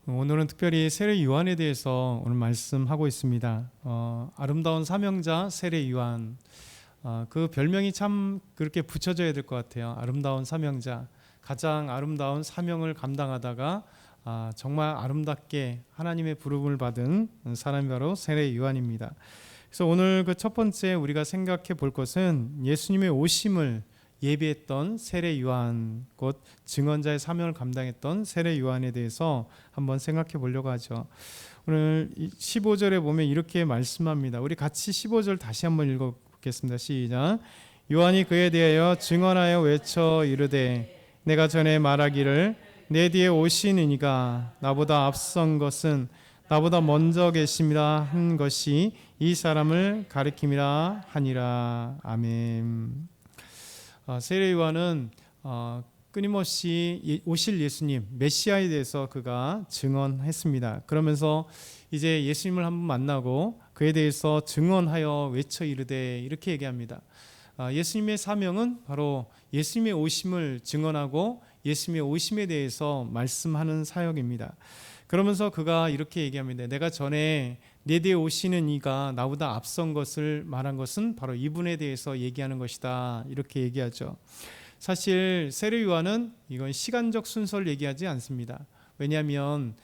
오늘은 특별히 세례 요한에 대해서 오늘 말씀하고 있습니다. 아름다운 사명자 세례 요한, 그 별명이 참 그렇게 붙여져야 될 것 같아요. 아름다운 사명자, 가장 아름다운 사명을 감당하다가 정말 아름답게 하나님의 부름을 받은 사람이 바로 세례 요한입니다. 그래서 오늘 그 첫 번째 우리가 생각해 볼 것은 예수님의 오심을 예비했던 세례 요한, 곧 증언자의 사명을 감당했던 세례 요한에 대해서 한번 생각해 보려고 하죠. 오늘 15절에 보면 이렇게 말씀합니다. 우리 같이 15절 다시 한번 읽어보겠습니다. 시작. 요한이 그에 대하여 증언하여 외쳐 이르되 내가 전에 말하기를 내 뒤에 오시는 이가 나보다 앞선 것은 나보다 먼저 계심이라 한 것이 이 사람을 가리킴이라 하니라. 아멘. 세례 요한은 끊임없이 오실 예수님 메시아에 대해서 그가 증언했습니다. 그러면서 이제 예수님을 한번 만나고 그에 대해서 증언하여 외쳐 이르되 이렇게 얘기합니다. 예수님의 사명은 바로 예수님의 오심을 증언하고 예수님의 오심에 대해서 말씀하는 사역입니다. 그러면서 그가 이렇게 얘기합니다. 내가 전에 내 뒤에 오시는 이가 나보다 앞선 것을 말한 것은 바로 이분에 대해서 얘기하는 것이다. 이렇게 얘기하죠. 사실 세례 요한은 이건 시간적 순서를 얘기하지 않습니다. 왜냐하면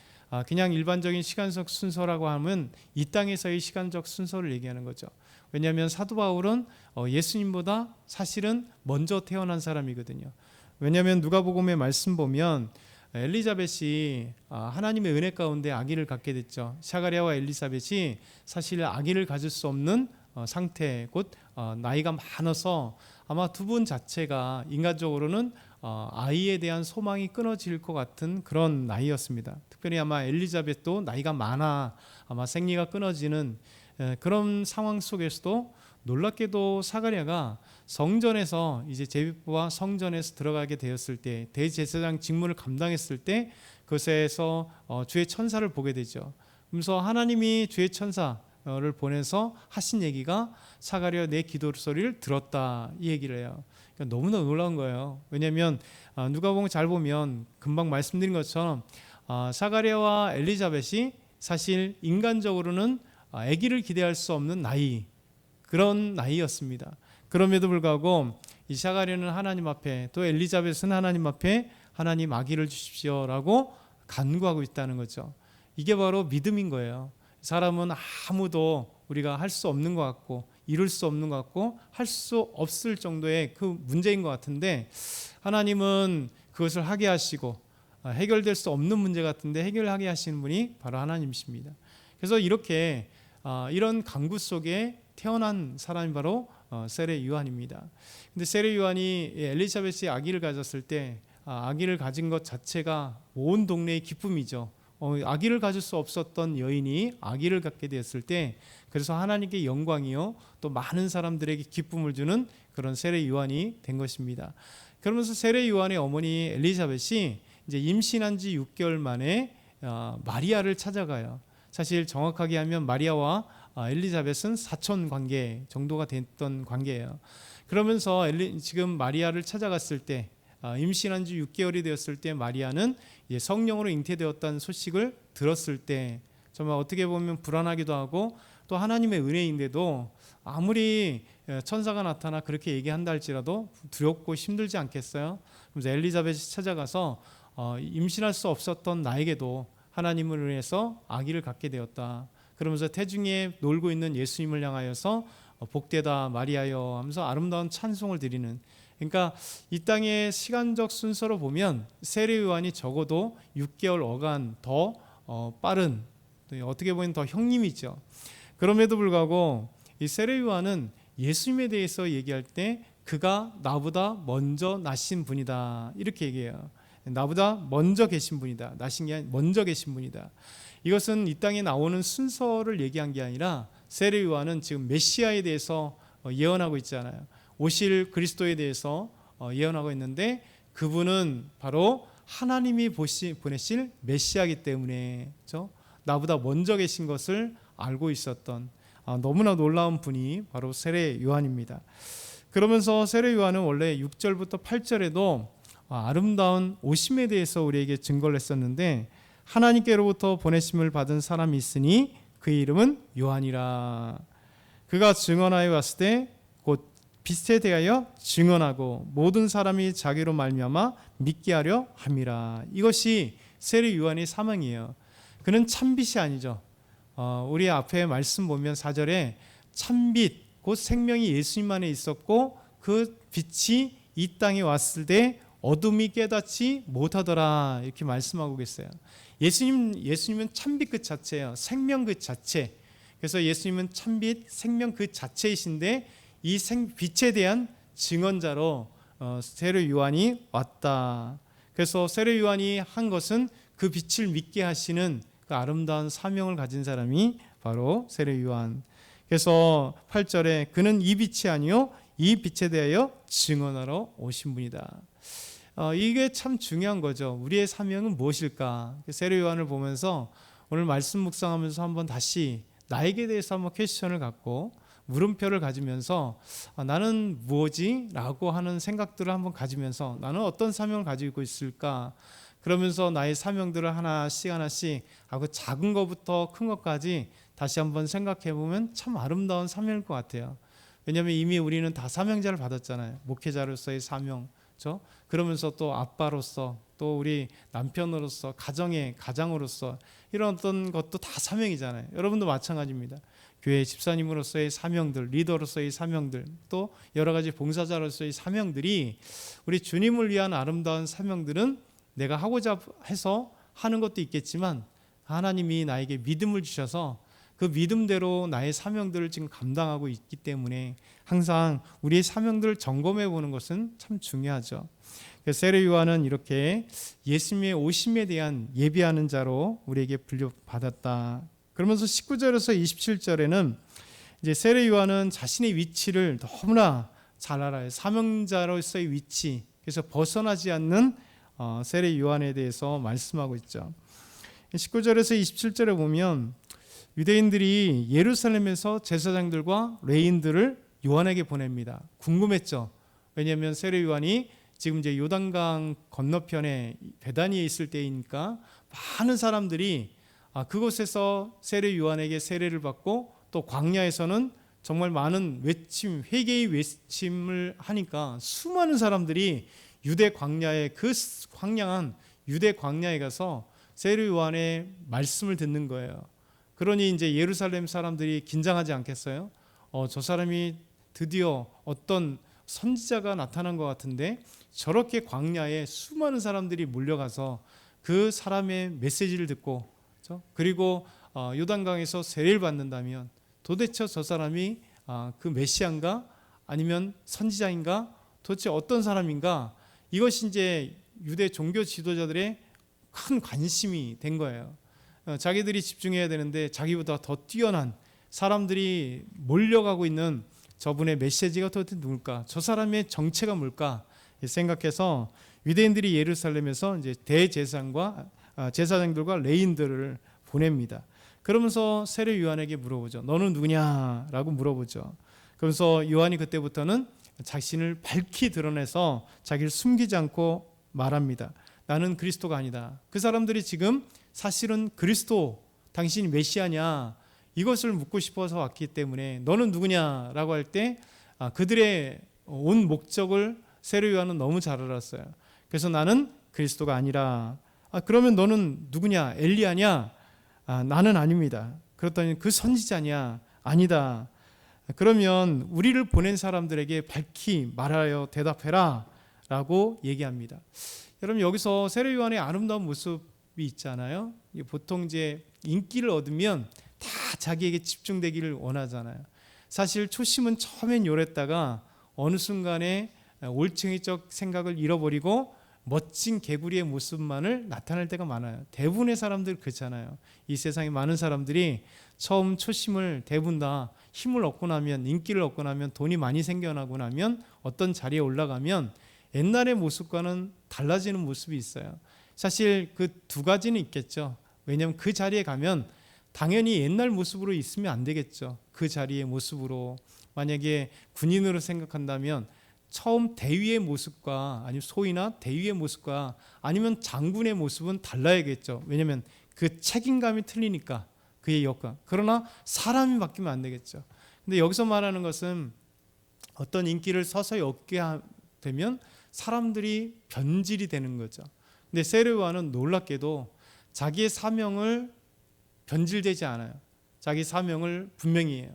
그냥 일반적인 시간적 순서라고 하면 이 땅에서의 시간적 순서를 얘기하는 거죠. 왜냐하면 사도 바울은 예수님보다 사실은 먼저 태어난 사람이거든요. 왜냐하면 누가복음의 말씀 보면 엘리자벳이 하나님의 은혜 가운데 아기를 갖게 됐죠. 사가랴와 엘리사벳이 사실 아기를 가질 수 없는 상태, 곧 나이가 많아서 아마 두 분 자체가 인간적으로는 아이에 대한 소망이 끊어질 것 같은 그런 나이였습니다. 특별히 아마 엘리자벳도 나이가 많아 아마 생리가 끊어지는 그런 상황 속에서도 놀랍게도 사가랴가 성전에서 이제 제비뽑아 성전에서 들어가게 되었을 때 대제사장 직무를 감당했을 때 그것에서 주의 천사를 보게 되죠. 그래서 하나님이 주의 천사를 보내서 하신 얘기가 사가랴 내 기도 소리를 들었다 이 얘기를 해요. 그러니까 너무나 놀라운 거예요. 왜냐하면 누가복음 잘 보면 금방 말씀드린 것처럼 사가랴와 엘리자벳이 사실 인간적으로는 아기를 기대할 수 없는 나이, 그런 나이였습니다. 그럼에도 불구하고 이 사가랴는 하나님 앞에 또 엘리자벳은 하나님 앞에 하나님 아기를 주십시오라고 간구하고 있다는 거죠. 이게 바로 믿음인 거예요. 사람은 아무도 우리가 할 수 없는 것 같고 이룰 수 없는 것 같고 할 수 없을 정도의 그 문제인 것 같은데 하나님은 그것을 하게 하시고 해결될 수 없는 문제 같은데 해결하게 하시는 분이 바로 하나님이십니다. 그래서 이렇게 이런 강구 속에 태어난 사람이 바로 세례 요한입니다. 근데 세례 요한이 엘리사벳이 아기를 가졌을 때 아기를 가진 것 자체가 온 동네의 기쁨이죠. 아기를 가질 수 없었던 여인이 아기를 갖게 되었을 때 그래서 하나님께 영광이요 또 많은 사람들에게 기쁨을 주는 그런 세례 요한이 된 것입니다. 그러면서 세례 요한의 어머니 엘리사벳이 이제 임신한 지 6개월 만에 마리아를 찾아가요. 사실 정확하게 하면 마리아와 엘리자벳은 사촌 관계 정도가 됐던 관계예요. 그러면서 지금 마리아를 찾아갔을 때 임신한 지 6개월이 되었을 때 마리아는 성령으로 잉태되었다는 소식을 들었을 때 정말 어떻게 보면 불안하기도 하고 또 하나님의 은혜인데도 아무리 천사가 나타나 그렇게 얘기한다 할지라도 두렵고 힘들지 않겠어요? 그래서 엘리자벳이 찾아가서 임신할 수 없었던 나에게도 하나님을 위해서 아기를 갖게 되었다. 그러면서 태중에 놀고 있는 예수님을 향하여서 복되다 마리아여 하면서 아름다운 찬송을 드리는, 그러니까 이 땅의 시간적 순서로 보면 세례 요한이 적어도 6개월 어간 더 빠른, 어떻게 보면 더 형님이죠. 그럼에도 불구하고 이 세례 요한은 예수님에 대해서 얘기할 때 그가 나보다 먼저 나신 분이다 이렇게 얘기해요. 나보다 먼저 계신 분이다. 나신 게 아니라 먼저 계신 분이다. 이것은 이 땅에 나오는 순서를 얘기한 게 아니라 세례 요한은 지금 메시아에 대해서 예언하고 있잖아요. 오실 그리스도에 대해서 예언하고 있는데 그분은 바로 하나님이 보내실 메시아이기 때문에 그렇죠? 나보다 먼저 계신 것을 알고 있었던 너무나 놀라운 분이 바로 세례 요한입니다. 그러면서 세례 요한은 원래 6절부터 8절에도 아름다운 오심에 대해서 우리에게 증거를 했었는데, 하나님께로부터 보내심을 받은 사람이 있으니 그 이름은 요한이라. 그가 증언하여 왔을 때 곧 빛에 대하여 증언하고 모든 사람이 자기로 말미암아 믿게 하려 함이라. 이것이 세례 요한의 사명이에요. 그는 참빛이 아니죠. 우리 앞에 말씀 보면 4절에 참빛 곧 생명이 예수님 안에 있었고 그 빛이 이 땅에 왔을 때 어둠이 깨닫지 못하더라, 이렇게 말씀하고 계세요. 예수님은 참빛 그 자체예요. 생명 그 자체. 그래서 예수님은 참빛, 생명 그 자체이신데 이 빛에 대한 증언자로 세례 요한이 왔다. 그래서 세례 요한이 한 것은 그 빛을 믿게 하시는 그 아름다운 사명을 가진 사람이 바로 세례 요한. 그래서 8절에 그는 이 빛이 아니요 이 빛에 대하여 증언하러 오신 분이다. 이게 참 중요한 거죠. 우리의 사명은 무엇일까? 세례 요한을 보면서 오늘 말씀 묵상하면서 한번 다시 나에게 대해서 한번 퀘스천을 갖고 물음표를 가지면서 나는 무엇이? 라고 하는 생각들을 한번 가지면서 나는 어떤 사명을 가지고 있을까? 그러면서 나의 사명들을 하나씩 그 작은 것부터 큰 것까지 다시 한번 생각해 보면 참 아름다운 사명일 것 같아요. 왜냐하면 이미 우리는 다 사명자를 받았잖아요. 목회자로서의 사명, 그렇죠? 그러면서 또 아빠로서, 또 우리 남편으로서, 가정의 가장으로서 이런 어떤 것도 다 사명이잖아요. 여러분도 마찬가지입니다. 교회 집사님으로서의 사명들, 리더로서의 사명들, 또 여러 가지 봉사자로서의 사명들이, 우리 주님을 위한 아름다운 사명들은 내가 하고자 해서 하는 것도 있겠지만 하나님이 나에게 믿음을 주셔서 그 믿음대로 나의 사명들을 지금 감당하고 있기 때문에 항상 우리의 사명들을 점검해 보는 것은 참 중요하죠. 세례 요한은 이렇게 예수님의 오심에 대한 예비하는 자로 우리에게 분류받았다. 그러면서 19절에서 27절에는 이제 세례 요한은 자신의 위치를 너무나 잘 알아요. 사명자로서의 위치. 그래서 벗어나지 않는 세례 요한에 대해서 말씀하고 있죠. 19절에서 27절에 보면 유대인들이 예루살렘에서 제사장들과 레인들을 요한에게 보냅니다. 궁금했죠. 왜냐하면 세례 요한이 지금 이제 요단강 건너편에 베다니에 있을 때이니까 많은 사람들이 그곳에서 세례 요한에게 세례를 받고 또 광야에서는 정말 많은 외침, 회개의 외침을 하니까 수많은 사람들이 유대 광야에, 그 황량한 유대 광야에 가서 세례 요한의 말씀을 듣는 거예요. 그러니 이제 예루살렘 사람들이 긴장하지 않겠어요? 저 사람이 드디어 어떤 선지자가 나타난 것 같은데 저렇게 광야에 수많은 사람들이 몰려가서 그 사람의 메시지를 듣고, 그렇죠? 그리고 요단강에서 세례를 받는다면 도대체 저 사람이 그 메시아인가 아니면 선지자인가, 도대체 어떤 사람인가, 이것이 이제 유대 종교 지도자들의 큰 관심이 된 거예요. 자기들이 집중해야 되는데 자기보다 더 뛰어난 사람들이 몰려가고 있는 저분의 메시지가 도대체 누굴까? 저 사람의 정체가 뭘까? 생각해서 유대인들이 예루살렘에서 이제 대제사장과 제사장들과 레인들을 보냅니다. 그러면서 세례 요한에게 물어보죠. 너는 누구냐라고 물어보죠. 그러면서 요한이 그때부터는 자신을 밝히 드러내서 자기를 숨기지 않고 말합니다. 나는 그리스도가 아니다. 그 사람들이 지금 사실은 그리스도, 당신이 메시아냐, 이것을 묻고 싶어서 왔기 때문에 너는 누구냐라고 할 때 그들의 온 목적을 세례 요한은 너무 잘 알았어요. 그래서 나는 그리스도가 아니라, 그러면 너는 누구냐? 엘리야냐? 나는 아닙니다. 그렇다면 그 선지자냐? 아니다. 그러면 우리를 보낸 사람들에게 밝히 말하여 대답해라 라고 얘기합니다. 여러분, 여기서 세례 요한의 아름다운 모습이 있잖아요. 보통 이제 인기를 얻으면 다 자기에게 집중되기를 원하잖아요. 사실 초심은 처음엔 요랬다가 어느 순간에 올챙이적 생각을 잃어버리고 멋진 개구리의 모습만을 나타낼 때가 많아요. 대부분의 사람들 그렇잖아요. 이 세상에 많은 사람들이 처음 초심을 대부분 다 힘을 얻고 나면, 인기를 얻고 나면, 돈이 많이 생겨나고 나면, 어떤 자리에 올라가면 옛날의 모습과는 달라지는 모습이 있어요. 사실 그 두 가지는 있겠죠. 왜냐하면 그 자리에 가면 당연히 옛날 모습으로 있으면 안 되겠죠. 그 자리의 모습으로, 만약에 군인으로 생각한다면 처음 대위의 모습과 아니면 소위나 대위의 모습과 아니면 장군의 모습은 달라야겠죠. 왜냐하면 그 책임감이 틀리니까 그의 역할. 그러나 사람이 바뀌면 안 되겠죠. 근데 여기서 말하는 것은 어떤 인기를 서서히 얻게 되면 사람들이 변질이 되는 거죠. 근데 세례요한은 놀랍게도 자기의 사명을 변질되지 않아요. 자기 사명을 분명히 해요.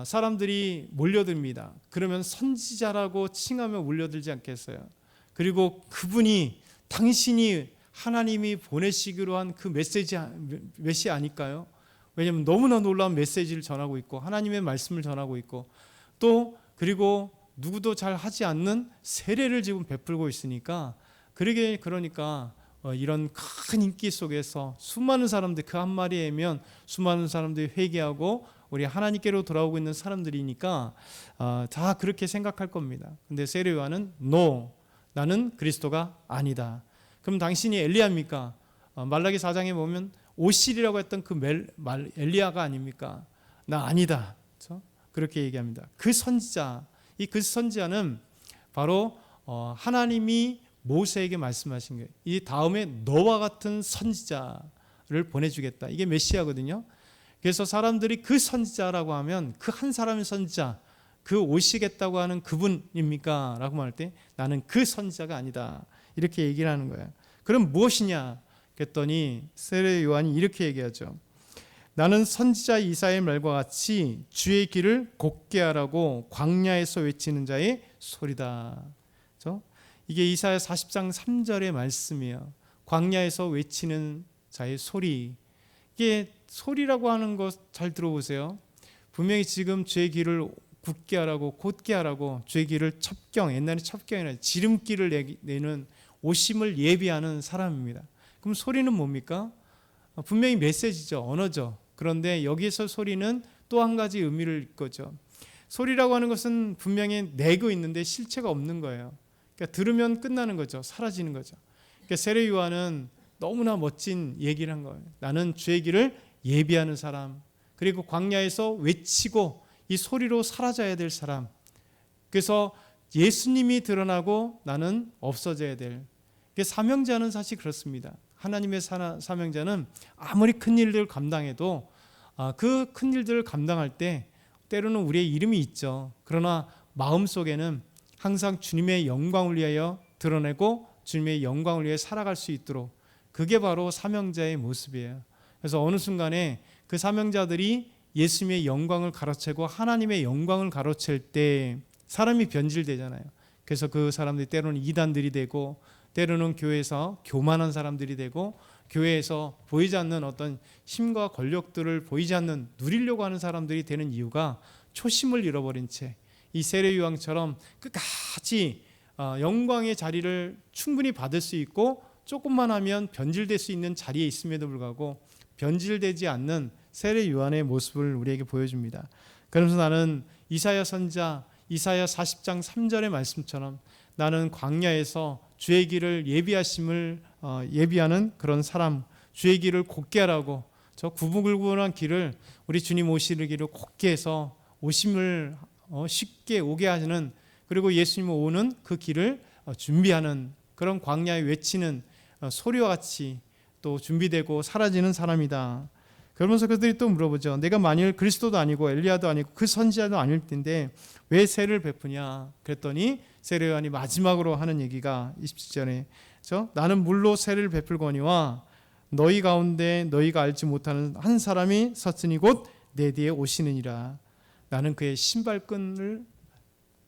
사람들이 몰려듭니다. 그러면 선지자라고 칭하며 몰려들지 않겠어요? 그리고 그분이 당신이 하나님이 보내시기로 한 그 메시 아닐까요? 왜냐하면 너무나 놀라운 메시지를 전하고 있고 하나님의 말씀을 전하고 있고 또 그리고 누구도 잘 하지 않는 세례를 지금 베풀고 있으니까 그러니까 이런 큰 인기 속에서 수많은 사람들 그 한마디에면 수많은 사람들이 회개하고 우리 하나님께로 돌아오고 있는 사람들이니까 다 그렇게 생각할 겁니다. 근데 세례 요한은 No, 나는 그리스도가 아니다. 그럼 당신이 엘리야입니까? 말라기 4장에 보면 오실이라고 했던 그 엘리야가 아닙니까? 나 아니다. 그렇죠? 그렇게 얘기합니다. 그 선지자, 이 그 선지자는 바로 하나님이 모세에게 말씀하신 거예요. 이 다음에 너와 같은 선지자를 보내주겠다. 이게 메시아거든요. 그래서 사람들이 그 선지자라고 하면 그 한 사람의 선지자, 그 오시겠다고 하는 그분입니까? 라고 말할 때 나는 그 선지자가 아니다. 이렇게 얘기를 하는 거예요. 그럼 무엇이냐? 그랬더니 세례 요한이 이렇게 얘기하죠. 나는 선지자 이사야의 말과 같이 주의 길을 곧게 하라고 광야에서 외치는 자의 소리다. 그렇죠? 이게 이사야 40장 3절의 말씀이에요. 광야에서 외치는 자의 소리. 이게 소리라고 하는 것 잘 들어보세요. 분명히 지금 주의 길을 굳게 하라고 곧게 하라고 주의 길을 첩경, 옛날에 첩경이나 지름길을 내는 오심을 예비하는 사람입니다. 그럼 소리는 뭡니까? 분명히 메시지죠. 언어죠. 그런데 여기에서 소리는 또 한 가지 의미를 거죠. 소리라고 하는 것은 분명히 내고 있는데 실체가 없는 거예요. 그러니까 들으면 끝나는 거죠. 사라지는 거죠. 그러니까 세례 요한은 너무나 멋진 얘기를 한 거예요. 나는 주의 길을 예비하는 사람, 그리고 광야에서 외치고 이 소리로 사라져야 될 사람. 그래서 예수님이 드러나고 나는 없어져야 될. 사명자는 사실 그렇습니다. 하나님의 사명자는 아무리 큰 일들을 감당해도 그 큰 일들을 감당할 때 때로는 우리의 이름이 있죠. 그러나 마음속에는 항상 주님의 영광을 위하여 드러내고 주님의 영광을 위해 살아갈 수 있도록, 그게 바로 사명자의 모습이에요. 그래서 어느 순간에 그 사명자들이 예수님의 영광을 가로채고 하나님의 영광을 가로챌 때 사람이 변질되잖아요. 그래서 그 사람들이 때로는 이단들이 되고 때로는 교회에서 교만한 사람들이 되고 교회에서 보이지 않는 어떤 힘과 권력들을 보이지 않는 누리려고 하는 사람들이 되는 이유가 초심을 잃어버린 채 이 세례 요한처럼 끝까지 영광의 자리를 충분히 받을 수 있고 조금만 하면 변질될 수 있는 자리에 있음에도 불구하고 변질되지 않는 세례 요한의 모습을 우리에게 보여줍니다. 그러면서 나는 이사야 선지자 이사야 40장 3절의 말씀처럼 나는 광야에서 주의 길을 예비하는 그런 사람, 주의 길을 곧게 하라고, 저 구불구불한 길을 우리 주님 오시는 길을 곧게 해서 오심을 쉽게 오게 하시는, 그리고 예수님 오는 그 길을 준비하는 그런 광야에 외치는 소리와 같이 또 준비되고 사라지는 사람이다. 그러면서 그들이 또 물어보죠. 내가 만일 그리스도도 아니고 엘리야도 아니고 그 선지자도 아닐 텐데 왜 세례를 베푸냐? 그랬더니 세례 요한이 마지막으로 하는 얘기가 27절에 나는 물로 세례를 베풀거니와 너희 가운데 너희가 알지 못하는 한 사람이 섰으니 곧 내 뒤에 오시느니라. 나는 그의 신발끈을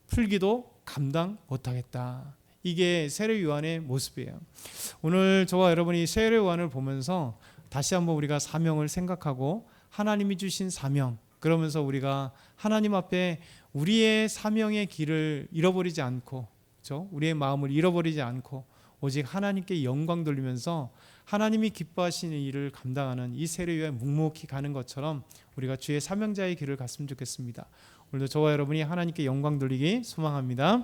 풀기도 감당 못하겠다. 이게 세례 요한의 모습이에요. 오늘 저와 여러분이 세례 요한을 보면서 다시 한번 우리가 사명을 생각하고 하나님이 주신 사명, 그러면서 우리가 하나님 앞에 우리의 사명의 길을 잃어버리지 않고, 그렇죠? 우리의 마음을 잃어버리지 않고 오직 하나님께 영광 돌리면서 하나님이 기뻐하시는 일을 감당하는 이 세례 요한이 묵묵히 가는 것처럼 우리가 주의 사명자의 길을 갔으면 좋겠습니다. 오늘도 저와 여러분이 하나님께 영광 돌리기 소망합니다.